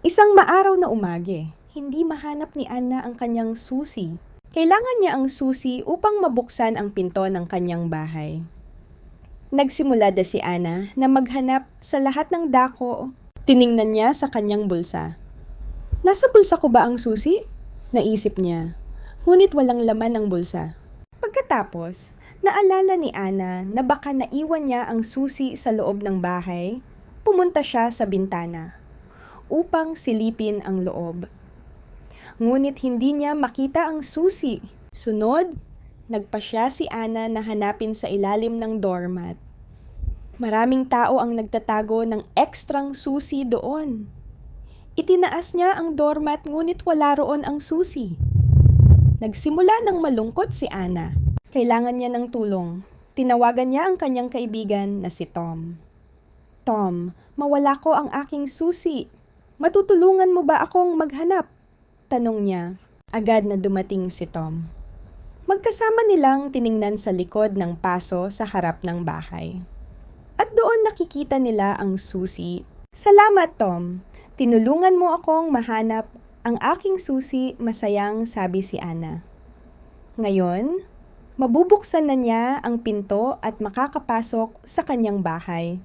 Isang maaraw na umagi, hindi mahanap ni Anna ang kanyang susi. Kailangan niya ang susi upang mabuksan ang pinto ng kanyang bahay. Nagsimula na si Anna na maghanap sa lahat ng dako. Tiningnan niya sa kanyang bulsa. Nasa bulsa ko ba ang susi? Naisip niya. Ngunit walang laman ang bulsa. Pagkatapos, naalala ni Anna na baka naiwan niya ang susi sa loob ng bahay. Pumunta siya sa bintana upang silipin ang loob. Ngunit hindi niya makita ang susi. Sunod, nagpasya si Anna na hanapin sa ilalim ng doormat. Maraming tao ang nagtatago ng ekstrang susi doon. Itinaas niya ang doormat ngunit wala roon ang susi. Nagsimula ng malungkot si Anna. Kailangan niya ng tulong. Tinawagan niya ang kanyang kaibigan na si Tom. Tom, mawala ko ang aking susi. Matutulungan mo ba akong maghanap? Tanong niya. Agad na dumating si Tom. Magkasama nilang tiningnan sa likod ng paso sa harap ng bahay. At doon nakikita nila ang susi. Salamat, Tom. Tinulungan mo akong mahanap ang aking susi, masayang sabi si Anna. Ngayon, mabubuksan na niya ang pinto at makakapasok sa kanyang bahay.